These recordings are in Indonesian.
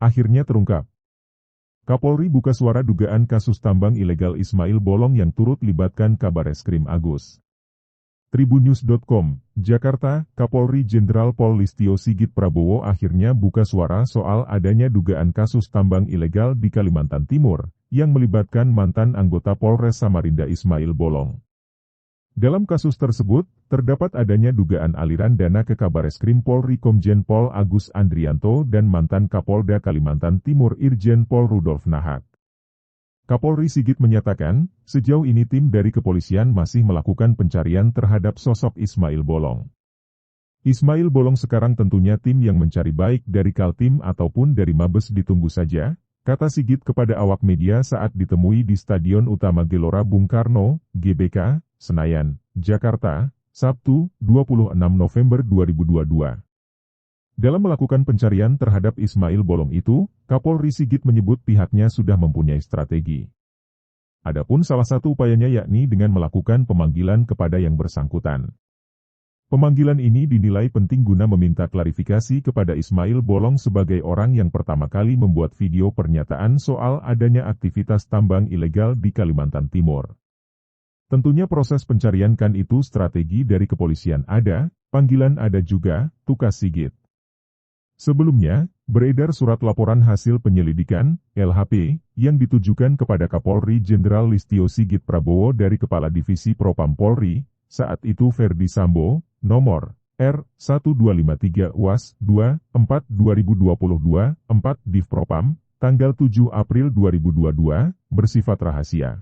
akhirnya terungkap. Kapolri buka suara dugaan kasus tambang ilegal Ismail Bolong yang turut libatkan Kabareskrim Agus. Tribunnews.com, Jakarta, Kapolri Jenderal Pol Listio Sigit Prabowo akhirnya buka suara soal adanya dugaan kasus tambang ilegal di Kalimantan Timur, yang melibatkan mantan anggota Polres Samarinda Ismail Bolong. Dalam kasus tersebut, terdapat adanya dugaan aliran dana ke Kabareskrim Polri Komjen Pol Agus Andrianto dan mantan Kapolda Kalimantan Timur Irjen Pol Rudolf Nahak. Kapolri Sigit menyatakan, sejauh ini tim dari kepolisian masih melakukan pencarian terhadap sosok Ismail Bolong. Ismail Bolong sekarang tentunya tim yang mencari baik dari Kaltim ataupun dari Mabes ditunggu saja, kata Sigit kepada awak media saat ditemui di Stadion Utama Gelora Bung Karno, GBK, Senayan, Jakarta, Sabtu, 26 November 2022. Dalam melakukan pencarian terhadap Ismail Bolong itu, Kapolri Sigit menyebut pihaknya sudah mempunyai strategi. Adapun salah satu upayanya yakni dengan melakukan pemanggilan kepada yang bersangkutan. Pemanggilan ini dinilai penting guna meminta klarifikasi kepada Ismail Bolong sebagai orang yang pertama kali membuat video pernyataan soal adanya aktivitas tambang ilegal di Kalimantan Timur. Tentunya proses pencarian kan itu strategi dari kepolisian ada, panggilan ada juga, tukas Sigit. Sebelumnya, beredar surat laporan hasil penyelidikan, LHP, yang ditujukan kepada Kapolri Jenderal Listio Sigit Prabowo dari Kepala Divisi Propam Polri, saat itu Ferdi Sambo, nomor R1253 UAS 24/2022, 4 Div Propam, tanggal 7 April 2022, bersifat rahasia.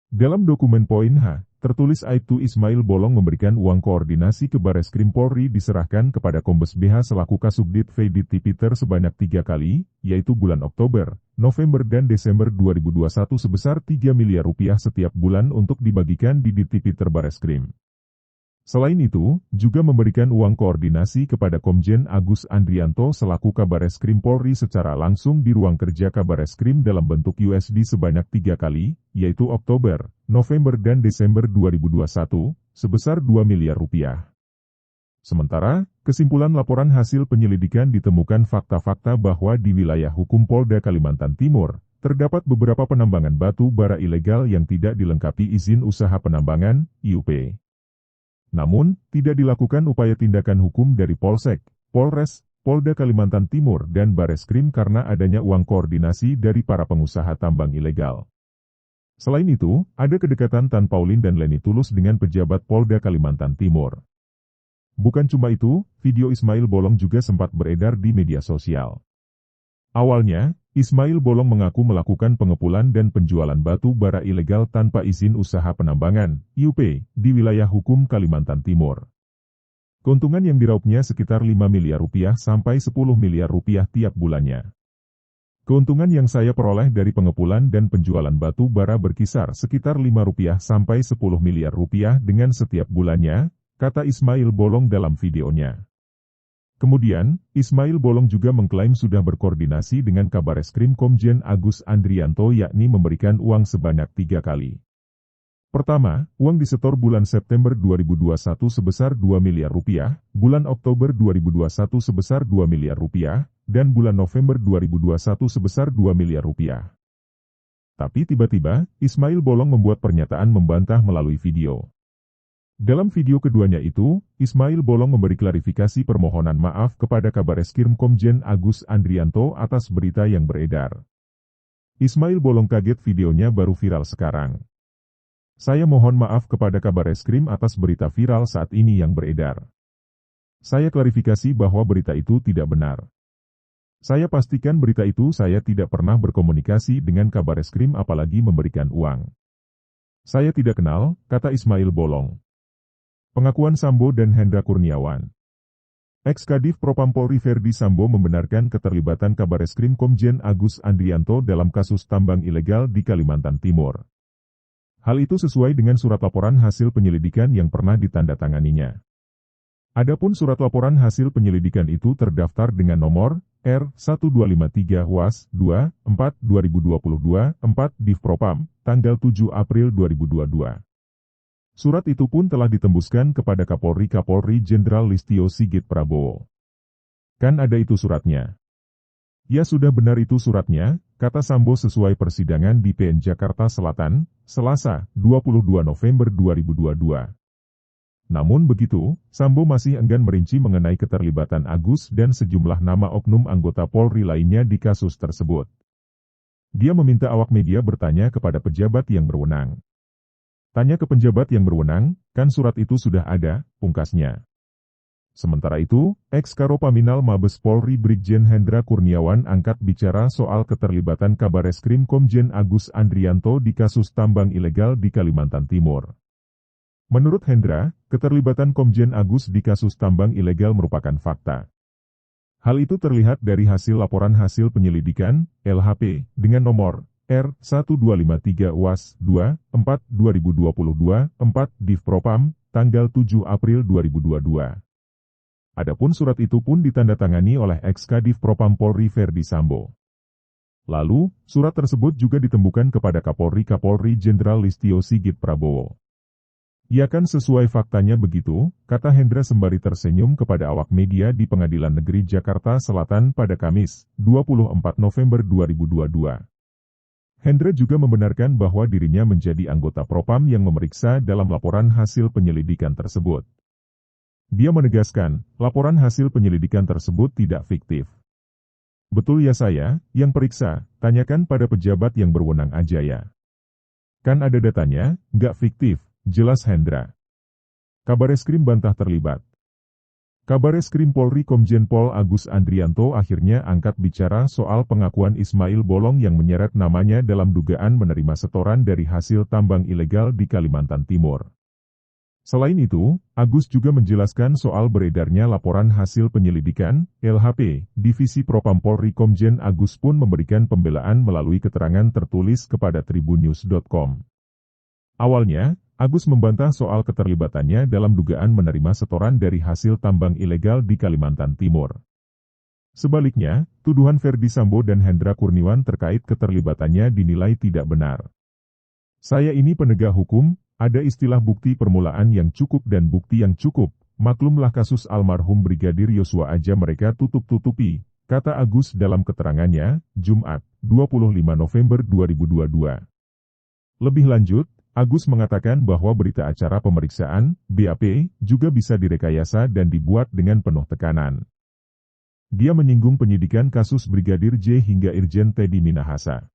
Dalam dokumen poin H, tertulis Aibtu Ismail Bolong memberikan uang koordinasi ke Bareskrim Polri diserahkan kepada Kombes BH selaku Kasubdit Vedit Tipiter sebanyak 3 kali, yaitu bulan Oktober, November dan Desember 2021 sebesar 3 miliar rupiah setiap bulan untuk dibagikan di Ditipiter Bareskrim. Selain itu, juga memberikan uang koordinasi kepada Komjen Agus Andrianto selaku Kabareskrim Polri secara langsung di ruang kerja Kabareskrim dalam bentuk USD sebanyak 3 kali, yaitu Oktober, November dan Desember 2021, sebesar 2 miliar rupiah. Sementara, kesimpulan laporan hasil penyelidikan ditemukan fakta-fakta bahwa di wilayah hukum Polda Kalimantan Timur, terdapat beberapa penambangan batu bara ilegal yang tidak dilengkapi izin usaha penambangan, IUP. Namun, tidak dilakukan upaya tindakan hukum dari Polsek, Polres, Polda Kalimantan Timur dan Bareskrim karena adanya uang koordinasi dari para pengusaha tambang ilegal. Selain itu, ada kedekatan Tan Paulin dan Leni Tulus dengan pejabat Polda Kalimantan Timur. Bukan cuma itu, video Ismail Bolong juga sempat beredar di media sosial. Awalnya, Ismail Bolong mengaku melakukan pengepulan dan penjualan batu bara ilegal tanpa izin usaha penambangan, IUP, di wilayah hukum Kalimantan Timur. Keuntungan yang diraupnya sekitar 5 miliar rupiah sampai 10 miliar rupiah tiap bulannya. Keuntungan yang saya peroleh dari pengepulan dan penjualan batu bara berkisar sekitar 5 rupiah sampai 10 miliar rupiah dengan setiap bulannya, kata Ismail Bolong dalam videonya. Kemudian, Ismail Bolong juga mengklaim sudah berkoordinasi dengan Kabareskrim Komjen Agus Andrianto yakni memberikan uang sebanyak 3 kali. Pertama, uang disetor bulan September 2021 sebesar 2 miliar rupiah, bulan Oktober 2021 sebesar 2 miliar rupiah, dan bulan November 2021 sebesar 2 miliar rupiah. Tapi tiba-tiba, Ismail Bolong membuat pernyataan membantah melalui video. Dalam video keduanya itu, Ismail Bolong memberi klarifikasi permohonan maaf kepada Kabareskrim Komjen Agus Andrianto atas berita yang beredar. Ismail Bolong kaget videonya baru viral sekarang. Saya mohon maaf kepada Kabareskrim atas berita viral saat ini yang beredar. Saya klarifikasi bahwa berita itu tidak benar. Saya pastikan berita itu saya tidak pernah berkomunikasi dengan Kabareskrim apalagi memberikan uang. Saya tidak kenal, kata Ismail Bolong. Pengakuan Sambo dan Hendra Kurniawan. Ex-Kadif Propam Polri Ferdi Sambo membenarkan keterlibatan Kabareskrim Komjen Agus Andrianto dalam kasus tambang ilegal di Kalimantan Timur. Hal itu sesuai dengan surat laporan hasil penyelidikan yang pernah ditandatanganinya. Adapun surat laporan hasil penyelidikan itu terdaftar dengan nomor R1253 UAS 24/2022, 4 Div Propam, tanggal 7 April 2022. Surat itu pun telah ditembuskan kepada Kapolri Jenderal Listio Sigit Prabowo. Kan ada itu suratnya. Ya sudah benar itu suratnya, kata Sambo sesuai persidangan di PN Jakarta Selatan, Selasa, 22 November 2022. Namun begitu, Sambo masih enggan merinci mengenai keterlibatan Agus dan sejumlah nama oknum anggota Polri lainnya di kasus tersebut. Dia meminta awak media bertanya kepada pejabat yang berwenang. Tanya ke pejabat yang berwenang, kan surat itu sudah ada, pungkasnya. Sementara itu, ex-Karopaminal Mabes Polri Brigjen Hendra Kurniawan angkat bicara soal keterlibatan Kabareskrim Komjen Agus Andrianto di kasus tambang ilegal di Kalimantan Timur. Menurut Hendra, keterlibatan Komjen Agus di kasus tambang ilegal merupakan fakta. Hal itu terlihat dari hasil laporan hasil penyelidikan, LHP, dengan nomor R1253 UAS 2-4-2022-4 Div Propam, tanggal 7 April 2022. Adapun surat itu pun ditandatangani oleh ex-Kadif Propam Polri Ferdi Sambo. Lalu, surat tersebut juga ditemukan kepada Kapolri Jenderal Listio Sigit Prabowo. Ya kan sesuai faktanya begitu, kata Hendra sembari tersenyum kepada awak media di Pengadilan Negeri Jakarta Selatan pada Kamis, 24 November 2022. Hendra juga membenarkan bahwa dirinya menjadi anggota Propam yang memeriksa dalam laporan hasil penyelidikan tersebut. Dia menegaskan, laporan hasil penyelidikan tersebut tidak fiktif. Betul ya saya, yang periksa, tanyakan pada pejabat yang berwenang aja ya. Kan ada datanya, nggak fiktif. Jelas Hendra. Kabareskrim bantah terlibat. Kabareskrim Polri Komjen Pol Agus Andrianto akhirnya angkat bicara soal pengakuan Ismail Bolong yang menyeret namanya dalam dugaan menerima setoran dari hasil tambang ilegal di Kalimantan Timur. Selain itu, Agus juga menjelaskan soal beredarnya laporan hasil penyelidikan, LHP, Divisi Propam Polri. Komjen Agus pun memberikan pembelaan melalui keterangan tertulis kepada tribunnews.com. Awalnya, Agus membantah soal keterlibatannya dalam dugaan menerima setoran dari hasil tambang ilegal di Kalimantan Timur. Sebaliknya, tuduhan Ferdi Sambo dan Hendra Kurniawan terkait keterlibatannya dinilai tidak benar. Saya ini penegak hukum, ada istilah bukti permulaan yang cukup dan bukti yang cukup, maklumlah kasus almarhum Brigadir Yosua aja mereka tutup-tutupi, kata Agus dalam keterangannya, Jumat, 25 November 2022. Lebih lanjut, Agus mengatakan bahwa berita acara pemeriksaan, BAP, juga bisa direkayasa dan dibuat dengan penuh tekanan. Dia menyinggung penyidikan kasus Brigadir J hingga Irjen Teddy Minahasa.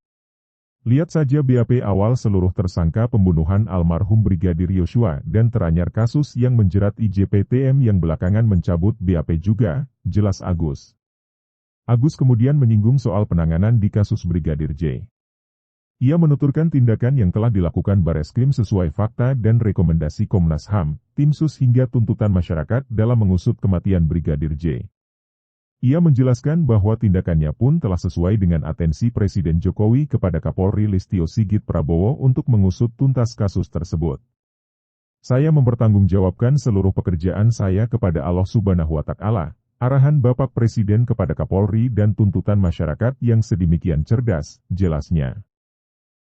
Lihat saja BAP awal seluruh tersangka pembunuhan almarhum Brigadir Yosua dan teranyar kasus yang menjerat IJPTM yang belakangan mencabut BAP juga, jelas Agus. Agus kemudian menyinggung soal penanganan di kasus Brigadir J. Ia menuturkan tindakan yang telah dilakukan Bareskrim sesuai fakta dan rekomendasi Komnas HAM, Tim Sus hingga tuntutan masyarakat dalam mengusut kematian Brigadir J. Ia menjelaskan bahwa tindakannya pun telah sesuai dengan atensi Presiden Jokowi kepada Kapolri Listio Sigit Prabowo untuk mengusut tuntas kasus tersebut. Saya mempertanggungjawabkan seluruh pekerjaan saya kepada Allah Subhanahu wa Ta'ala, arahan Bapak Presiden kepada Kapolri dan tuntutan masyarakat yang sedemikian cerdas, jelasnya.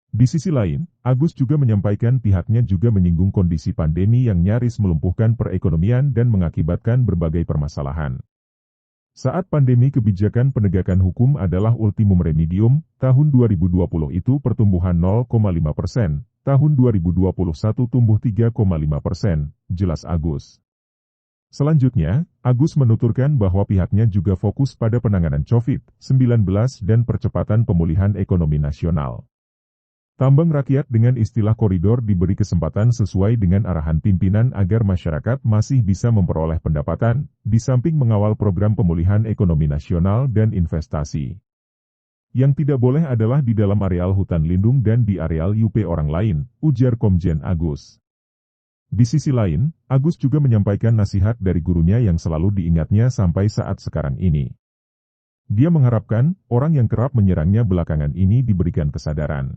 Di sisi lain, Agus juga menyampaikan pihaknya juga menyinggung kondisi pandemi yang nyaris melumpuhkan perekonomian dan mengakibatkan berbagai permasalahan. Saat pandemi kebijakan penegakan hukum adalah ultimum remedium, tahun 2020 itu pertumbuhan 0,5%, tahun 2021 tumbuh 3,5%, jelas Agus. Selanjutnya, Agus menuturkan bahwa pihaknya juga fokus pada penanganan COVID-19 dan percepatan pemulihan ekonomi nasional. Tambang rakyat dengan istilah koridor diberi kesempatan sesuai dengan arahan pimpinan agar masyarakat masih bisa memperoleh pendapatan, di samping mengawal program pemulihan ekonomi nasional dan investasi. Yang tidak boleh adalah di dalam areal hutan lindung dan di areal UP orang lain, ujar Komjen Agus. Di sisi lain, Agus juga menyampaikan nasihat dari gurunya yang selalu diingatnya sampai saat sekarang ini. Dia mengharapkan, orang yang kerap menyerangnya belakangan ini diberikan kesadaran.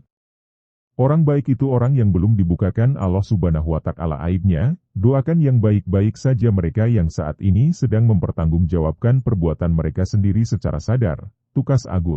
Orang baik itu orang yang belum dibukakan Allah Subhanahu wa Ta'ala aibnya, doakan yang baik-baik saja mereka yang saat ini sedang mempertanggungjawabkan perbuatan mereka sendiri secara sadar, tukas Agus.